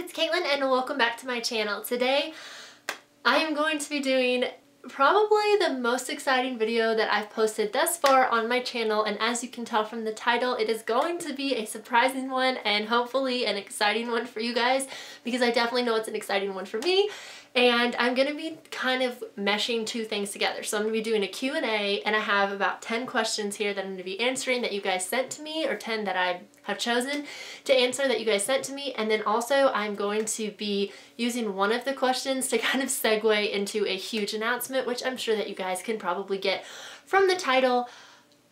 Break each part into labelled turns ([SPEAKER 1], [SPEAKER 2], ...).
[SPEAKER 1] it's Caitlin and welcome back to my channel. Today I am going to be doing probably the most exciting video that I've posted thus far on my channel, and as you can tell from the title, it is going to be a surprising one and hopefully an exciting one for you guys, because I definitely know it's an exciting one for me. And I'm going to be kind of meshing two things together. So I'm going to be doing a Q&A, and I have about 10 questions here that I'm going to be answering that you guys sent to me, or 10 that I have chosen to answer that you guys sent to me. And then also I'm going to be using one of the questions to kind of segue into a huge announcement, which I'm sure that you guys can probably get from the title.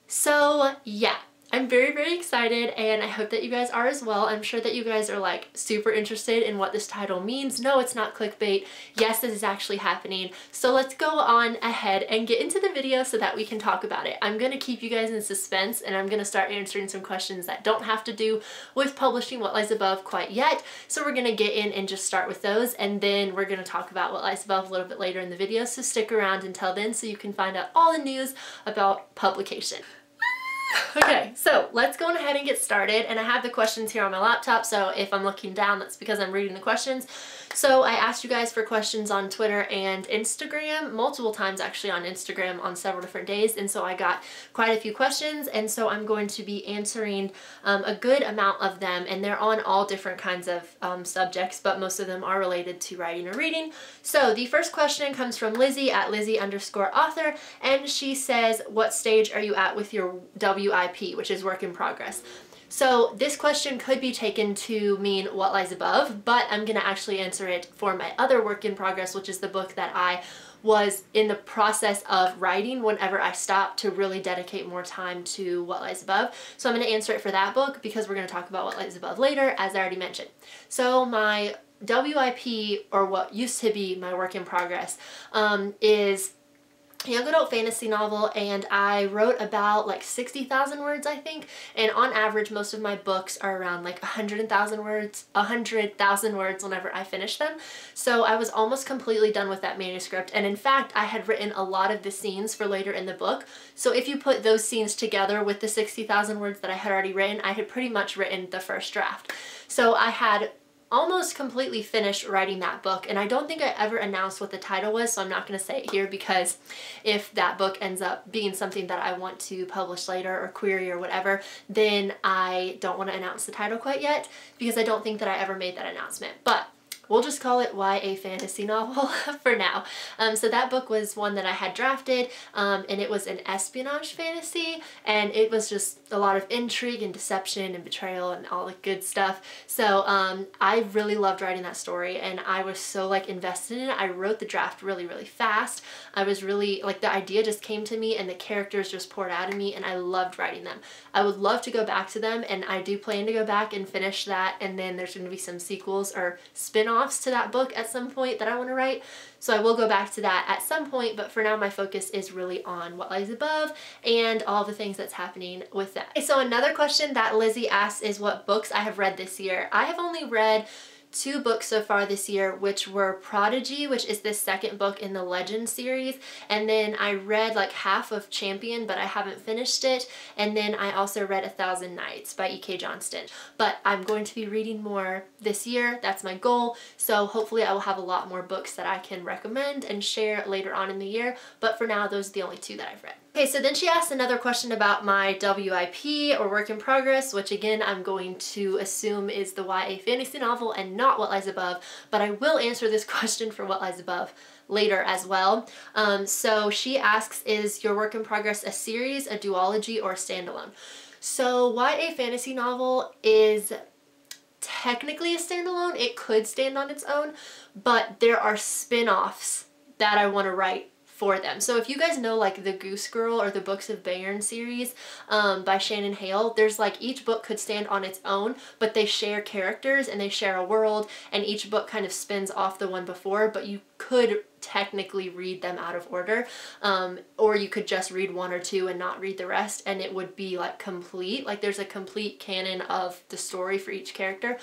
[SPEAKER 1] So yeah. I'm very, very excited, and I hope that you guys are as well. I'm sure that you guys are like super interested in what this title means. No, it's not clickbait. Yes, this is actually happening. So let's go on ahead and get into the video so that we can talk about it. I'm going to keep you guys in suspense, and I'm going to start answering some questions that don't have to do with publishing What Lies Above quite yet. So we're going to get in and just start with those, and then we're going to talk about What Lies Above a little bit later in the video. So stick around until then so you can find out all the news about publication. Okay, so let's go ahead and get started, and I have the questions here on my laptop, so if I'm looking down, that's because I'm reading the questions. So I asked you guys for questions on Twitter and Instagram, multiple times actually on Instagram on several different days, and so I got quite a few questions, and so I'm going to be answering a good amount of them, and they're on all different kinds of subjects, but most of them are related to writing or reading. So the first question comes from Lizzie at Lizzie_author, and she says, what stage are you at with your WIP, which is work in progress? So this question could be taken to mean What Lies Above, but I'm going to actually answer it for my other work in progress, which is the book that I was in the process of writing whenever I stopped to really dedicate more time to What Lies Above. So I'm going to answer it for that book because we're going to talk about What Lies Above later, as I already mentioned. So my WIP, or what used to be my work in progress, is young adult fantasy novel, and I wrote about like 60,000 words, I think, and on average most of my books are around like 100,000 words whenever I finish them. So I was almost completely done with that manuscript, and in fact I had written a lot of the scenes for later in the book. So if you put those scenes together with the 60,000 words that I had already written, I had pretty much written the first draft. So I had almost completely finished writing that book, and I don't think I ever announced what the title was, so I'm not going to say it here, because if that book ends up being something that I want to publish later or query or whatever, then I don't want to announce the title quite yet, because I don't think that I ever made that announcement. But we'll just call it YA fantasy novel for now. So that book was one that I had drafted, and it was an espionage fantasy, and it was just a lot of intrigue and deception and betrayal and all the good stuff. So I really loved writing that story, and I was so like invested in it. I wrote the draft really, really fast. I was really like, the idea just came to me and the characters just poured out of me, and I loved writing them. I would love to go back to them, and I do plan to go back and finish that, and then there's going to be some sequels or spin-offs to that book at some point that I want to write. So I will go back to that at some point, but for now my focus is really on What Lies Above and all the things that's happening with that. Okay, so another question that Lizzie asks is what books I have read this year. I have only read 2 books so far this year, which were Prodigy, which is the second book in the Legend series, and then I read like half of Champion, but I haven't finished it, and then I also read 1,000 Nights by E.K. Johnston. But I'm going to be reading more this year. That's my goal, so hopefully I will have a lot more books that I can recommend and share later on in the year, but for now those are the only 2 that I've read. Okay, so then she asked another question about my WIP, or work in progress, which again I'm going to assume is the YA fantasy novel and not What Lies Above, but I will answer this question for What Lies Above later as well. So she asks, is your work in progress a series, a duology, or a standalone? So YA fantasy novel is technically a standalone. It could stand on its own, but there are spin-offs that I want to write for them. So if you guys know like the Goose Girl or the Books of Bayern series by Shannon Hale, there's like each book could stand on its own, but they share characters and they share a world, and each book kind of spins off the one before, but you could technically read them out of order, or you could just read 1 or 2 and not read the rest, and it would be like complete, like there's a complete canon of the story for each character.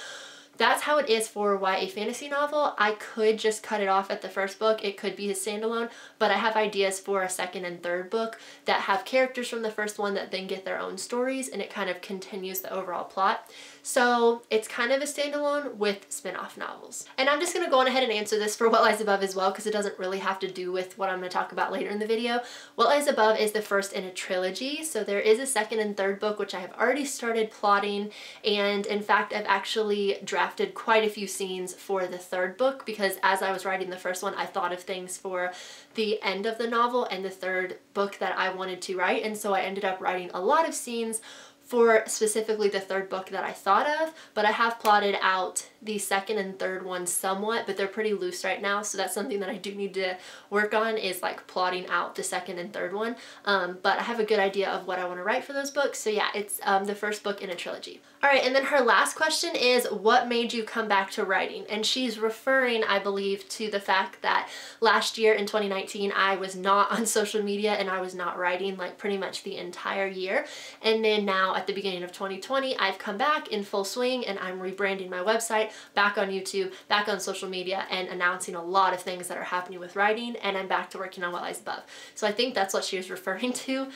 [SPEAKER 1] That's how it is for YA fantasy novel. I could just cut it off at the first book. It could be a standalone, but I have ideas for a second and third book that have characters from the first one that then get their own stories, and it kind of continues the overall plot. So it's kind of a standalone with spin-off novels. And I'm just going to go on ahead and answer this for What Lies Above as well, because it doesn't really have to do with what I'm going to talk about later in the video. What Lies Above is the first in a trilogy, so there is a second and third book which I have already started plotting, and in fact I've actually drafted quite a few scenes for the third book, because as I was writing the first one I thought of things for the end of the novel and the third book that I wanted to write, and so I ended up writing a lot of scenes for specifically the third book that I thought of, but I have plotted out the second and third ones somewhat, but they're pretty loose right now, so that's something that I do need to work on, is like plotting out the second and third one. But I have a good idea of what I want to write for those books, so yeah, it's the first book in a trilogy. Alright, and then her last question is, what made you come back to writing? And she's referring, I believe, to the fact that last year in 2019 I was not on social media and I was not writing like pretty much the entire year, and then now at the beginning of 2020 I've come back in full swing and I'm rebranding my website, back on YouTube, back on social media, and announcing a lot of things that are happening with writing, and I'm back to working on What Lies Above. So I think that's what she was referring to.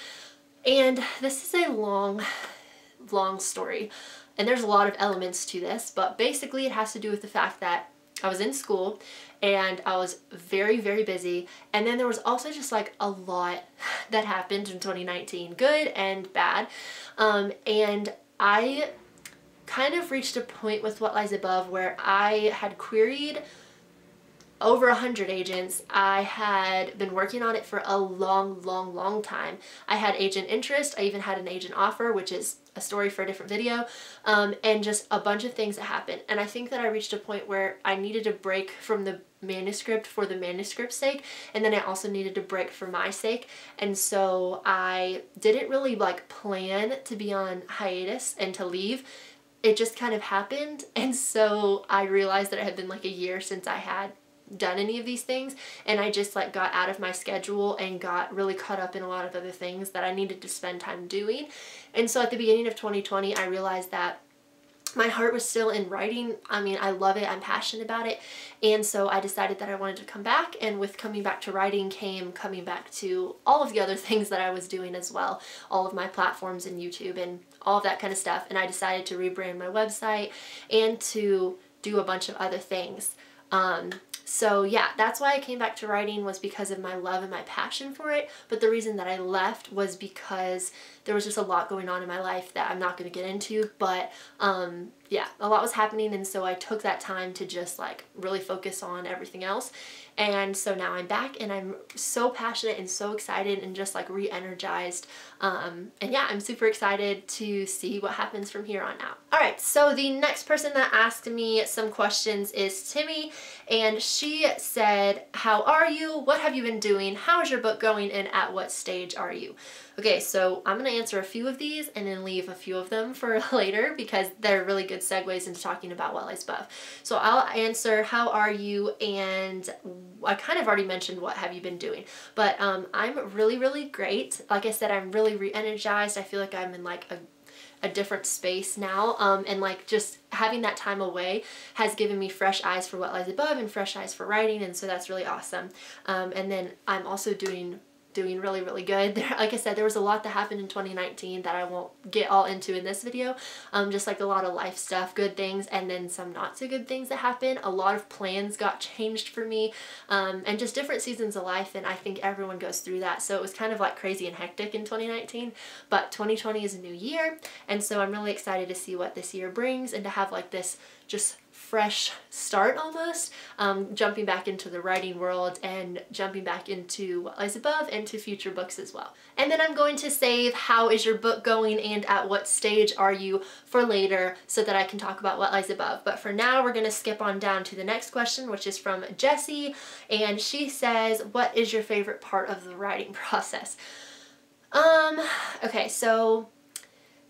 [SPEAKER 1] And this is a long story, and there's a lot of elements to this, but basically it has to do with the fact that I was in school and I was very, very busy, and then there was also just like a lot that happened in 2019, good and bad, and I kind of reached a point with What Lies Above where I had queried over 100 agents. I had been working on it for a long time. I had agent interest, I even had an agent offer, which is a story for a different video, and just a bunch of things that happened. And I think that I reached a point where I needed a break from the manuscript for the manuscript's sake, and then I also needed a break for my sake. And so I didn't really like plan to be on hiatus and to leave. It just kind of happened, and so I realized that it had been like a year since I had done any of these things, and I just like got out of my schedule and got really caught up in a lot of other things that I needed to spend time doing. And so at the beginning of 2020 I realized that my heart was still in writing. I mean, I love it, I'm passionate about it, and so I decided that I wanted to come back, and with coming back to writing came coming back to all of the other things that I was doing as well, all of my platforms and YouTube and all of that kind of stuff, and I decided to rebrand my website and to do a bunch of other things. So yeah, that's why I came back to writing, was because of my love and my passion for it, but the reason that I left was because there was just a lot going on in my life that I'm not going to get into, but yeah, a lot was happening, and so I took that time to just like really focus on everything else. And so now I'm back and I'm so passionate and so excited and just like re-energized. And yeah, I'm super excited to see what happens from here on out. Alright, so the next person that asked me some questions is Timmy, and she said, how are you? What have you been doing? How is your book going? And at what stage are you? Okay, so I'm going to answer a few of these and then leave a few of them for later, because they're really good segues into talking about What Lies Above. So I'll answer how are you, and I kind of already mentioned what have you been doing, but I'm really great. Like I said, I'm really re-energized. I feel like I'm in like a different space now, and like just having that time away has given me fresh eyes for What Lies Above and fresh eyes for writing, and so that's really awesome. And then I'm also doing really good. Like I said, there was a lot that happened in 2019 that I won't get all into in this video, just like a lot of life stuff, good things, and then some not so good things that happened. A lot of plans got changed for me, and just different seasons of life, and I think everyone goes through that, so it was kind of like crazy and hectic in 2019, but 2020 is a new year, and so I'm really excited to see what this year brings, and to have like this just fresh start almost, jumping back into the writing world and jumping back into What Lies Above and to future books as well. And then I'm going to save how is your book going and at what stage are you for later, so that I can talk about What Lies Above. But for now, we're going to skip on down to the next question, which is from Jessie, and she says, what is your favorite part of the writing process? Okay, so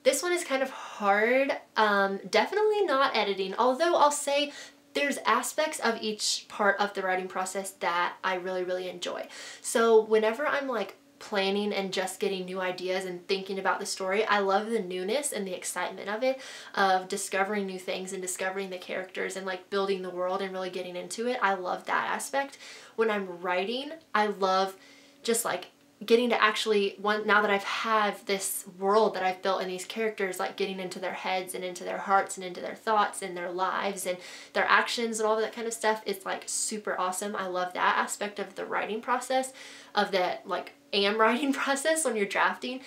[SPEAKER 1] this one is kind of hard. Definitely not editing, although I'll say there's aspects of each part of the writing process that I really enjoy. So whenever I'm like planning and just getting new ideas and thinking about the story, I love the newness and the excitement of it, of discovering new things and discovering the characters and like building the world and really getting into it. I love that aspect. When I'm writing, I love just like getting to actually, now that I've had this world that I've built in these characters, like getting into their heads and into their hearts and into their thoughts and their lives and their actions and all of that kind of stuff, it's like super awesome. I love that aspect of the writing process, of that like writing process when you're drafting.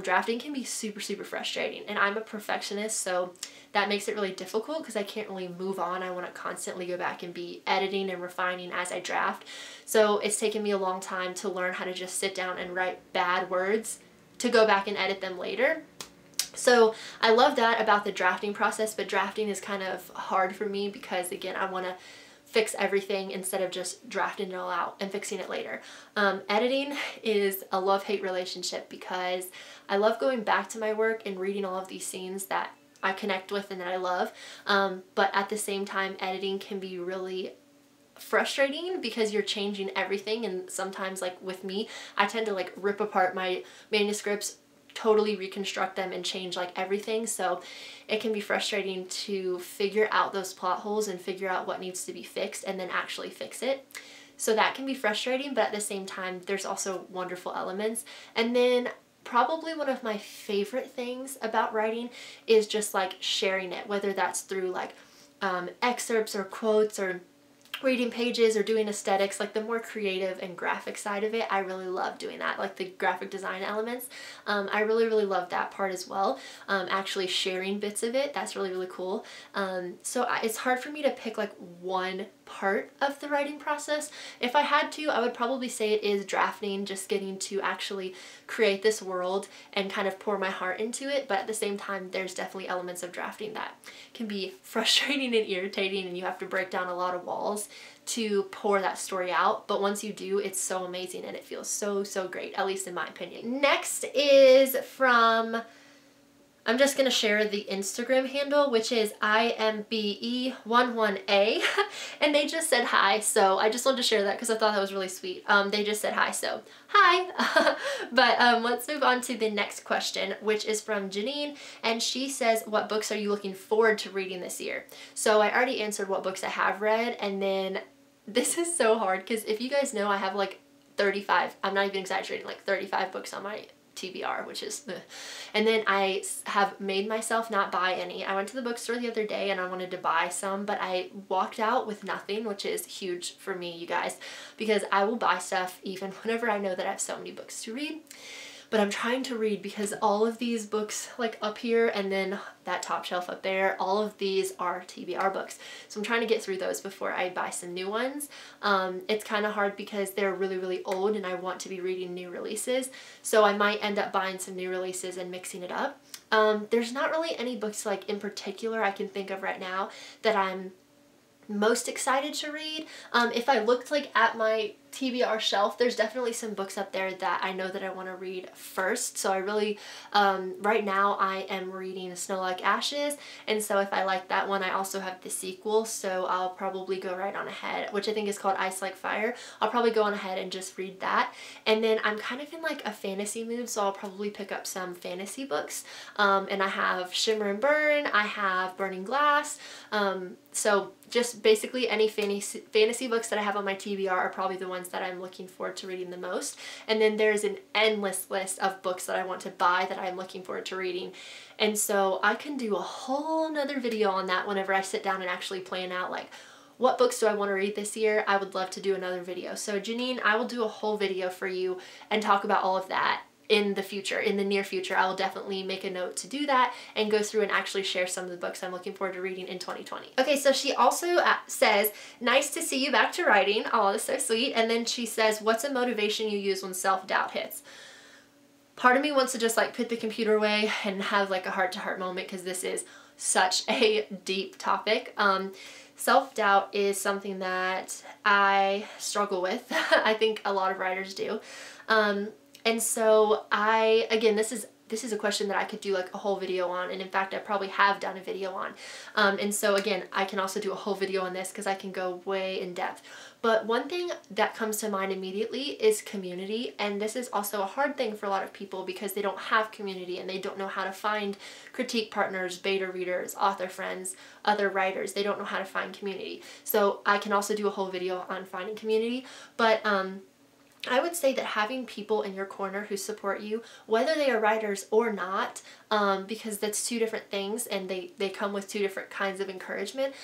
[SPEAKER 1] Drafting can be super, super frustrating, and I'm a perfectionist, so that makes it really difficult because I can't really move on. I want to constantly go back and be editing and refining as I draft. So it's taken me a long time to learn how to just sit down and write bad words to go back and edit them later. So I love that about the drafting process, but drafting is kind of hard for me because, again, I want to fix everything instead of just drafting it all out and fixing it later. Editing is a love-hate relationship because I love going back to my work and reading all of these scenes that I connect with and that I love, but at the same time, editing can be really frustrating because you're changing everything, and sometimes, like with me, I tend to like rip apart my manuscripts, totally reconstruct them and change like everything, so it can be frustrating to figure out those plot holes and figure out what needs to be fixed and then actually fix it. So that can be frustrating, but at the same time there's also wonderful elements. And then probably one of my favorite things about writing is just like sharing it, whether that's through like excerpts or quotes or reading pages or doing aesthetics, like the more creative and graphic side of it. I really love doing that, like the graphic design elements. I really, really love that part as well. Actually sharing bits of it, that's really, really cool. So it's hard for me to pick like one part of the writing process. If I had to, I would probably say it is drafting, just getting to actually create this world and kind of pour my heart into it. But at the same time, there's definitely elements of drafting that can be frustrating and irritating, and you have to break down a lot of walls to pour that story out. But once you do, it's so amazing and it feels so, so great, at least in my opinion. Next is from, I'm just going to share the Instagram handle, which is IMBE11A, and they just said hi, so I just wanted to share that because I thought that was really sweet. They just said hi, so hi. But let's move on to the next question, which is from Janine, and she says, what books are you looking forward to reading this year? So I already answered what books I have read, and then this is so hard because if you guys know, I have like 35, I'm not even exaggerating, like 35 books on my TBR, which is ugh. And then I have made myself not buy any. I went to the bookstore the other day and I wanted to buy some, but I walked out with nothing, which is huge for me, you guys, because I will buy stuff even whenever I know that I have so many books to read. But I'm trying to read because all of these books, like up here and then that top shelf up there, all of these are TBR books. So I'm trying to get through those before I buy some new ones. It's kind of hard because they're really, really old and I want to be reading new releases. So I might end up buying some new releases and mixing it up. There's not really any books like in particular I can think of right now that I'm most excited to read. If I looked like at my TBR shelf, there's definitely some books up there that I know that I want to read first. So I really, right now I am reading Snow Like Ashes, and so if I like that one, I also have the sequel, so I'll probably go right on ahead, which I think is called Ice Like Fire. I'll probably go on ahead and just read that. And then I'm kind of in like a fantasy mood, so I'll probably pick up some fantasy books. And I have Shimmer and Burn, I have Burning Glass, so just basically any fantasy books that I have on my TBR are probably the ones that I'm looking forward to reading the most. And then there's an endless list of books that I want to buy that I'm looking forward to reading. And so I can do a whole nother video on that whenever I sit down and actually plan out like, what books do I want to read this year? I would love to do another video. So Janine, I will do a whole video for you and talk about all of that in the future. In the near future, I will definitely make a note to do that and go through and actually share some of the books I'm looking forward to reading in 2020. Okay, so she also says, nice to see you back to writing. Oh, that's so sweet. And then she says, what's a motivation you use when self-doubt hits? Part of me wants to just like put the computer away and have like a heart-to-heart moment because this is such a deep topic. Self-doubt is something that I struggle with. I think a lot of writers do. And so again, this is a question that I could do like a whole video on, and in fact I probably have done a video on. And so again, I can also do a whole video on this because I can go way in depth. But one thing that comes to mind immediately is community, and this is also a hard thing for a lot of people because they don't have community and they don't know how to find critique partners, beta readers, author friends, other writers. They don't know how to find community. So I can also do a whole video on finding community, but I would say that having people in your corner who support you, whether they are writers or not, because that's two different things and they come with two different kinds of encouragement,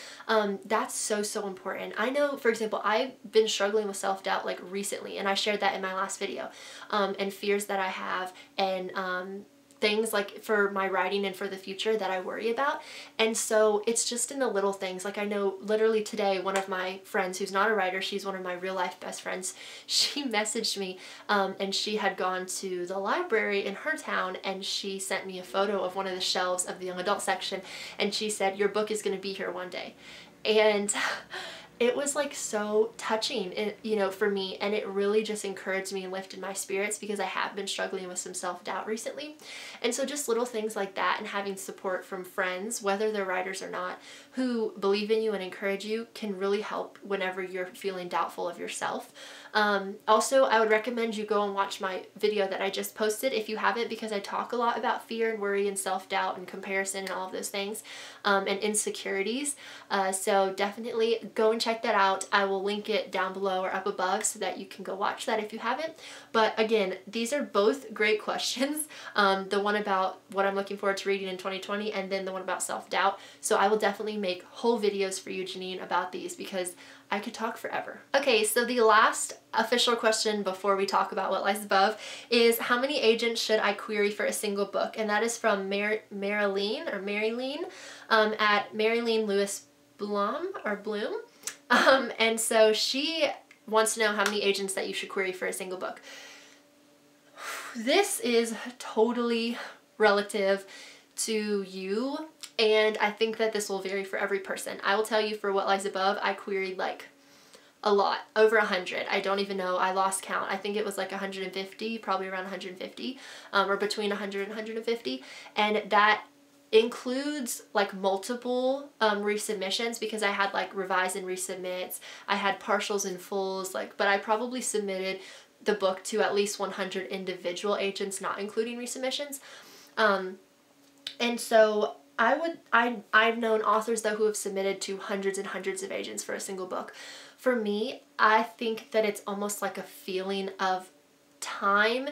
[SPEAKER 1] that's so, so important. I know, for example, I've been struggling with self-doubt like recently, and I shared that in my last video, and fears that I have, and things like for my writing and for the future that I worry about. And so it's just in the little things. Like I know literally today, one of my friends who's not a writer, she's one of my real life best friends, she messaged me, and she had gone to the library in her town, and she sent me a photo of one of the shelves of the young adult section, and she said, "Your book is going to be here one day." And it was like so touching, you know, for me, and it really just encouraged me and lifted my spirits, because I have been struggling with some self-doubt recently. And so just little things like that, and having support from friends, whether they're writers or not, who believe in you and encourage you, can really help whenever you're feeling doubtful of yourself. Also, I would recommend you go and watch my video that I just posted if you haven't, because I talk a lot about fear and worry and self-doubt and comparison and all of those things, and insecurities. So definitely go and check that out. I will link it down below or up above so that you can go watch that if you haven't. But again, these are both great questions. The one about what I'm looking forward to reading in 2020, and then the one about self-doubt. So I will definitely make whole videos for you, Janine, about these, because I could talk forever. Okay, so the last official question before we talk about what lies above is, how many agents should I query for a single book? And that is from Marilyn at Marilyn Lewis Bloom. And so she wants to know how many agents that you should query for a single book. This is totally relative to you, and I think that this will vary for every person. I will tell you, for What Lies Above, I queried like a lot, over 100. I don't even know, I lost count. I think it was like 150, probably around 150, or between 100 and 150, and that includes like multiple resubmissions, because I had like revise and resubmits, I had partials and fulls, like, but I probably submitted the book to at least 100 individual agents, not including resubmissions. And so I've known authors though who have submitted to hundreds and hundreds of agents for a single book. For me, I think that it's almost like a feeling of time,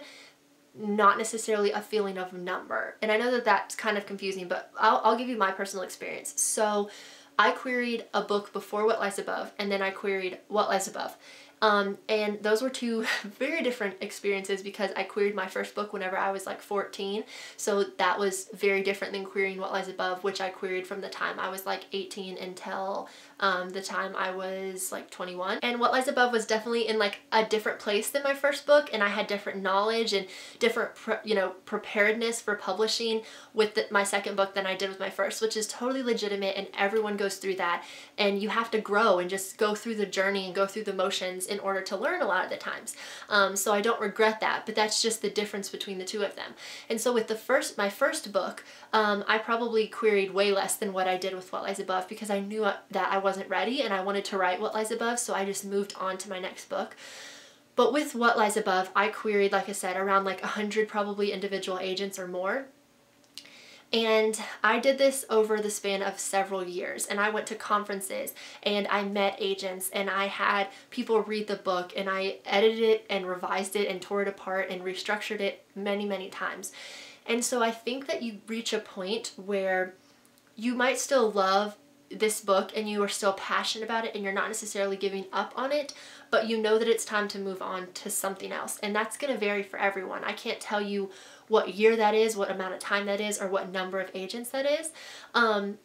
[SPEAKER 1] not necessarily a feeling of number. And I know that that's kind of confusing, but I'll give you my personal experience. So I queried a book before What Lies Above, and then I queried What Lies Above. And those were two very different experiences, because I queried my first book whenever I was like 14. So that was very different than querying What Lies Above, which I queried from the time I was like 18 until the time I was like 21. And What Lies Above was definitely in like a different place than my first book, and I had different knowledge and different preparedness for publishing with my second book than I did with my first, which is totally legitimate, and everyone goes through that, and you have to grow and just go through the journey and go through the motions in order to learn a lot of the times. So I don't regret that, but that's just the difference between the two of them. And so with my first book, I probably queried way less than what I did with What Lies Above, because I knew that I wasn't ready and I wanted to write What Lies Above, so I just moved on to my next book. But with What Lies Above, I queried, like I said, around like 100 probably individual agents or more. And I did this over the span of several years, and I went to conferences and I met agents and I had people read the book, and I edited it and revised it and tore it apart and restructured it many, many times. And so I think that you reach a point where you might still love this book and you are still passionate about it and you're not necessarily giving up on it, but you know that it's time to move on to something else. And that's going to vary for everyone. I can't tell you what year that is, what amount of time that is, or what number of agents that is.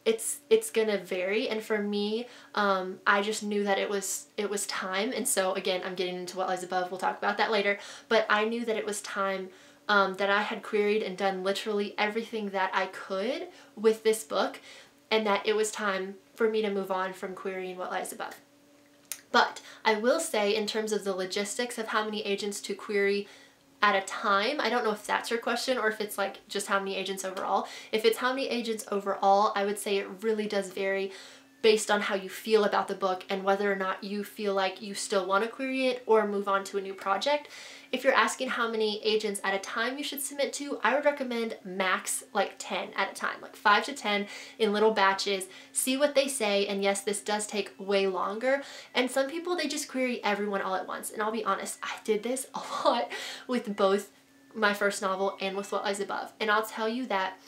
[SPEAKER 1] It's going to vary. And for me, I just knew that it was time. And so again, I'm getting into What Lies Above. We'll talk about that later. But I knew that it was time, that I had queried and done literally everything that I could with this book, and that it was time for me to move on from querying What Lies Above. But I will say, in terms of the logistics of how many agents to query at a time, I don't know if that's your question or if it's like just how many agents overall. If it's how many agents overall, I would say it really does vary based on how you feel about the book and whether or not you feel like you still want to query it or move on to a new project. If you're asking how many agents at a time you should submit to, I would recommend max like 10 at a time, like 5 to 10 in little batches. See what they say, and yes, this does take way longer. And some people, they just query everyone all at once. And I'll be honest, I did this a lot with both my first novel and with What Lies Above. And I'll tell you that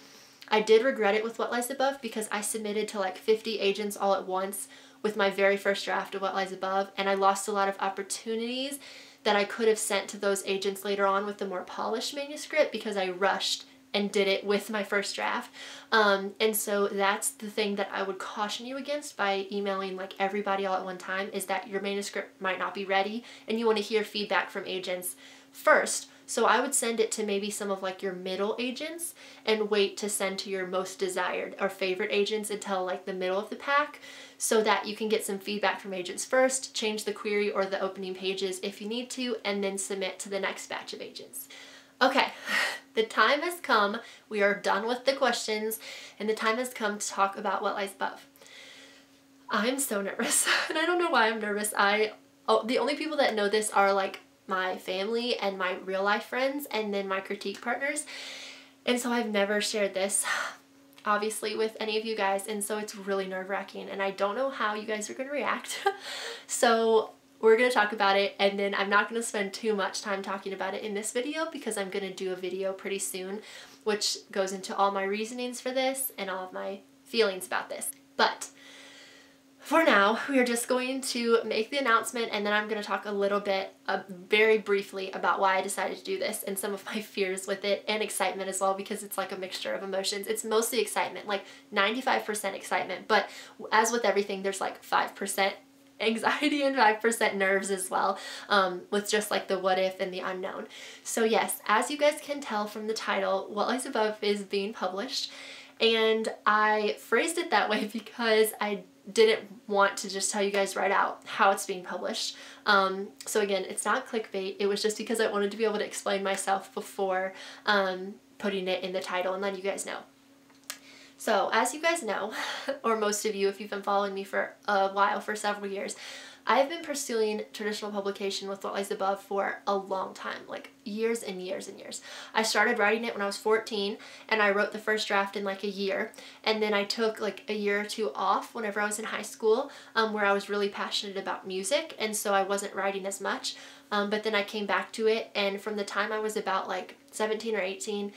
[SPEAKER 1] I did regret it with What Lies Above because I submitted to like 50 agents all at once with my very first draft of What Lies Above, and I lost a lot of opportunities that I could have sent to those agents later on with the more polished manuscript because I rushed and did it with my first draft. And so that's the thing that I would caution you against by emailing like everybody all at one time, is that your manuscript might not be ready and you want to hear feedback from agents first. So I would send it to maybe some of like your middle agents and wait to send to your most desired or favorite agents until like the middle of the pack, so that you can get some feedback from agents first, change the query or the opening pages if you need to, and then submit to the next batch of agents. Okay, the time has come. We are done with the questions, and the time has come to talk about What Lies Above. I'm so nervous, and I don't know why I'm nervous. The only people that know this are like my family and my real life friends, and then my critique partners. And so I've never shared this, obviously, with any of you guys, and so it's really nerve-wracking, and I don't know how you guys are going to react. So we're going to talk about it, and then I'm not going to spend too much time talking about it in this video because I'm going to do a video pretty soon which goes into all my reasonings for this and all of my feelings about this. But for now, we are just going to make the announcement, and then I'm going to talk a little bit, very briefly, about why I decided to do this and some of my fears with it, and excitement as well, because it's like a mixture of emotions. It's mostly excitement, like 95% excitement, but as with everything, there's like 5% anxiety and 5% nerves as well, with just like the what if and the unknown. So yes, as you guys can tell from the title, What Lies Above is being published, and I phrased it that way because I didn't want to just tell you guys right out how it's being published. So again, it's not clickbait. It was just because I wanted to be able to explain myself before putting it in the title and letting you guys know. So as you guys know, or most of you if you've been following me for a while, for several years, I've been pursuing traditional publication with What Lies Above for a long time, like years and years and years. I started writing it when I was 14, and I wrote the first draft in like a year, and then I took like a year or two off whenever I was in high school, where I was really passionate about music, and so I wasn't writing as much. But then I came back to it, and from the time I was about like 17 or 18,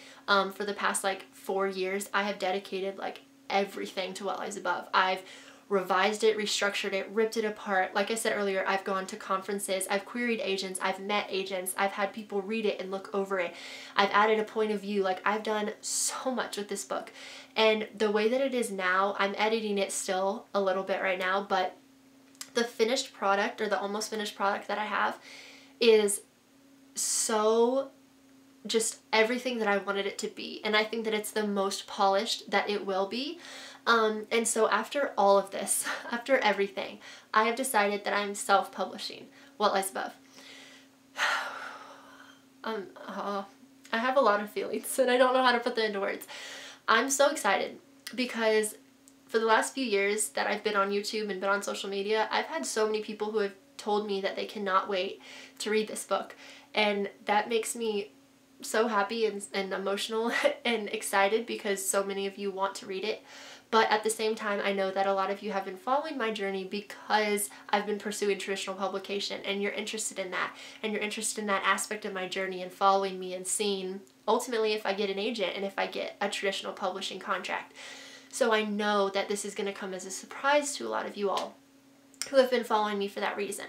[SPEAKER 1] for the past like 4 years, I have dedicated like everything to What Lies Above. I've revised it, restructured it, ripped it apart. Like I said earlier, I've gone to conferences, I've queried agents, I've met agents, I've had people read it and look over it. I've added a point of view. Like, I've done so much with this book. And the way that it is now, I'm editing it still a little bit right now, but the finished product, or the almost finished product that I have, is so just everything that I wanted it to be. And I think that it's the most polished that it will be. And so after all of this, after everything, I have decided that I'm self-publishing What Lies Above. I have a lot of feelings, and I don't know how to put them into words. I'm so excited because for the last few years that I've been on YouTube and been on social media, I've had so many people who have told me that they cannot wait to read this book, and that makes me so happy and emotional and excited because so many of you want to read it. But at the same time, I know that a lot of you have been following my journey because I've been pursuing traditional publication, and you're interested in that, and you're interested in that aspect of my journey and following me and seeing ultimately if I get an agent and if I get a traditional publishing contract. So I know that this is going to come as a surprise to a lot of you all who have been following me for that reason.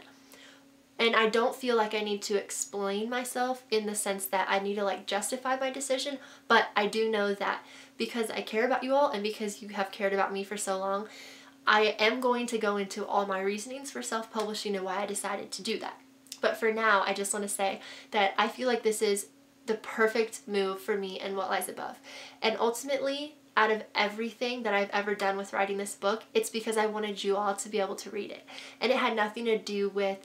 [SPEAKER 1] And I don't feel like I need to explain myself in the sense that I need to like justify my decision, but I do know that because I care about you all and because you have cared about me for so long, I am going to go into all my reasonings for self-publishing and why I decided to do that. But for now, I just want to say that I feel like this is the perfect move for me and What Lies Above. And ultimately, out of everything that I've ever done with writing this book, it's because I wanted you all to be able to read it. And it had nothing to do with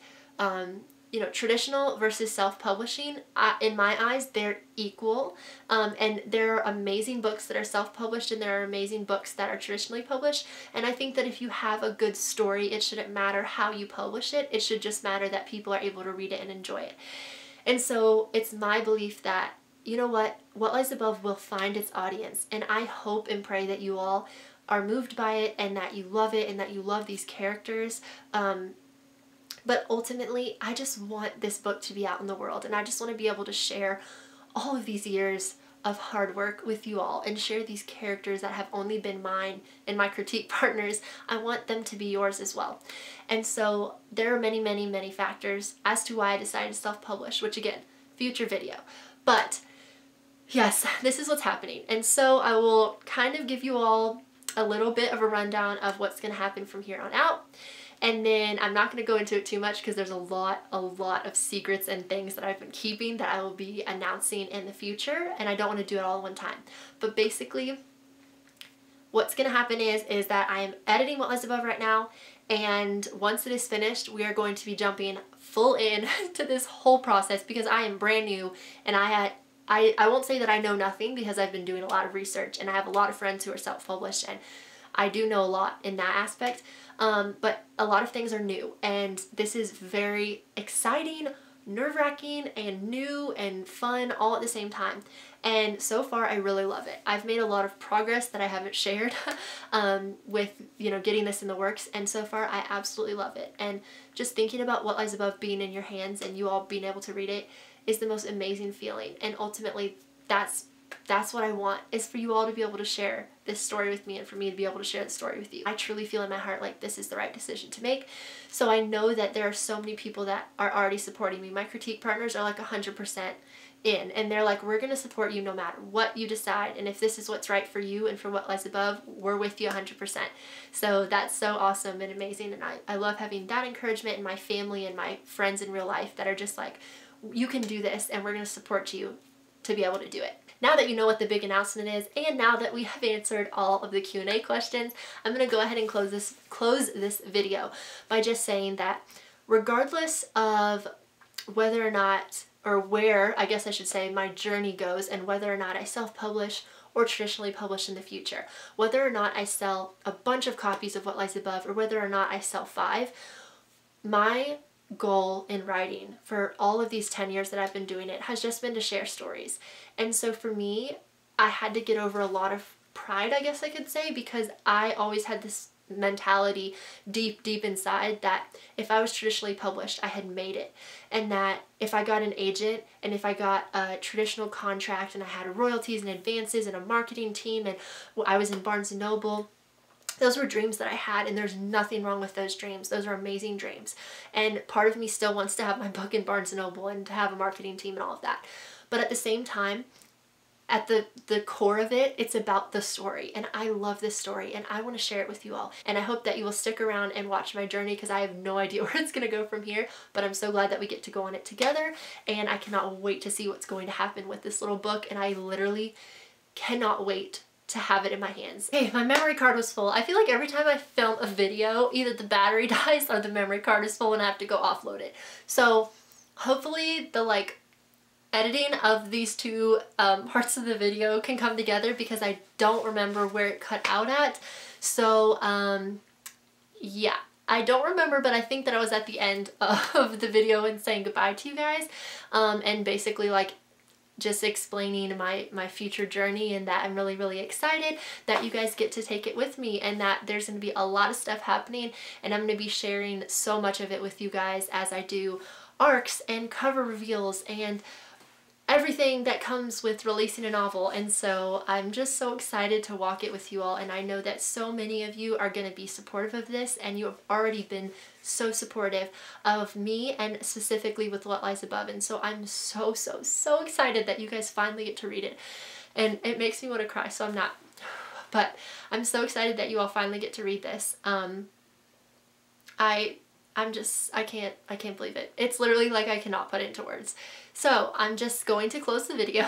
[SPEAKER 1] you know, traditional versus self-publishing, in my eyes, they're equal. And there are amazing books that are self-published and there are amazing books that are traditionally published. And I think that if you have a good story, it shouldn't matter how you publish it. It should just matter that people are able to read it and enjoy it. And so it's my belief that, you know what Lies Above will find its audience. And I hope and pray that you all are moved by it and that you love it and that you love these characters. But ultimately, I just want this book to be out in the world, and I just want to be able to share all of these years of hard work with you all and share these characters that have only been mine and my critique partners. I want them to be yours as well. And so there are many, many, many factors as to why I decided to self-publish, which again, future video. But yes, this is what's happening. And so I will kind of give you all a little bit of a rundown of what's going to happen from here on out. And then I'm not going to go into it too much because there's a lot of secrets and things that I've been keeping that I will be announcing in the future, and I don't want to do it all at one time. But basically, what's going to happen is that I am editing What Lies Above right now, and once it is finished, we are going to be jumping full in to this whole process because I am brand new, and I won't say that I know nothing because I've been doing a lot of research, and I have a lot of friends who are self-published, and I do know a lot in that aspect. But a lot of things are new, and this is very exciting, nerve-wracking, and new and fun all at the same time. And so far, I really love it. I've made a lot of progress that I haven't shared with, you know, getting this in the works, and so far, I absolutely love it. And just thinking about What Lies Above being in your hands and you all being able to read it is the most amazing feeling. And ultimately, that's what I want, is for you all to be able to share this story with me and for me to be able to share the story with you. I truly feel in my heart like this is the right decision to make. So I know that there are so many people that are already supporting me. My critique partners are like 100% in, and they're like, we're going to support you no matter what you decide, and if this is what's right for you and for What Lies Above, we're with you 100%. So that's so awesome and amazing, and I love having that encouragement in my family and my friends in real life that are just like, you can do this and we're going to support you to be able to do it. Now that you know what the big announcement is, and now that we have answered all of the Q&A questions, I'm going to go ahead and close this video by just saying that regardless of whether or not, or where, I guess I should say, my journey goes and whether or not I self-publish or traditionally publish in the future, whether or not I sell a bunch of copies of What Lies Above or whether or not I sell 5, my goal in writing for all of these 10 years that I've been doing it has just been to share stories. And so for me, I had to get over a lot of pride, I guess I could say, because I always had this mentality deep inside that if I was traditionally published, I had made it, and that if I got an agent and if I got a traditional contract and I had royalties and advances and a marketing team and I was in Barnes & Noble, those were dreams that I had, and there's nothing wrong with those dreams. Those are amazing dreams. And part of me still wants to have my book in Barnes & Noble and to have a marketing team and all of that. But at the same time, at the core of it, it's about the story. And I love this story, and I want to share it with you all. And I hope that you will stick around and watch my journey because I have no idea where it's going to go from here. But I'm so glad that we get to go on it together, and I cannot wait to see what's going to happen with this little book. And I literally cannot wait to have it in my hands. Hey, my memory card was full. I feel like every time I film a video, either the battery dies or the memory card is full and I have to go offload it. So hopefully the editing of these two parts of the video can come together because I don't remember where it cut out at. So yeah, I don't remember, but I think that I was at the end of the video and saying goodbye to you guys, and basically just explaining my future journey, and that I'm really excited that you guys get to take it with me, and that there's going to be a lot of stuff happening, and I'm going to be sharing so much of it with you guys as I do arcs and cover reveals and everything that comes with releasing a novel. And so I'm just so excited to walk it with you all, and I know that so many of you are going to be supportive of this, and you have already been so supportive of me and specifically with What Lies Above. And so I'm so excited that you guys finally get to read it, and it makes me want to cry, so I'm not, but I'm so excited that you all finally get to read this. I can't believe it. It's literally like I cannot put it into words. So I'm just going to close the video.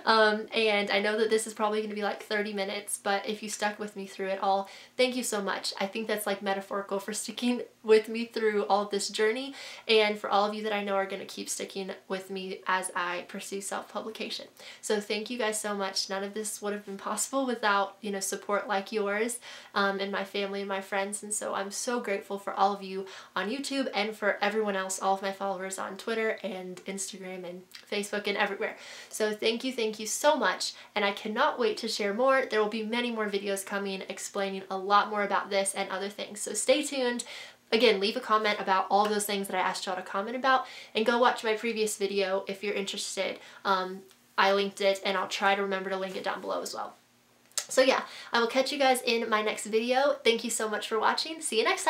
[SPEAKER 1] And I know that this is probably going to be like 30 minutes, but if you stuck with me through it all, thank you so much. I think that's like metaphorical for sticking with me through all of this journey, and for all of you that I know are going to keep sticking with me as I pursue self-publication. So thank you guys so much. None of this would have been possible without, you know, support like yours, and my family and my friends, and so I'm so grateful for all of you on YouTube and for everyone else, all of my followers on Twitter and Instagram and Facebook and everywhere. So thank you so much, and I cannot wait to share more. There will be many more videos coming explaining a lot more about this and other things, so stay tuned. Again, leave a comment about all those things that I asked y'all to comment about, and go watch my previous video if you're interested. I linked it, and I'll try to remember to link it down below as well. So yeah, I will catch you guys in my next video. Thank you so much for watching. See you next time.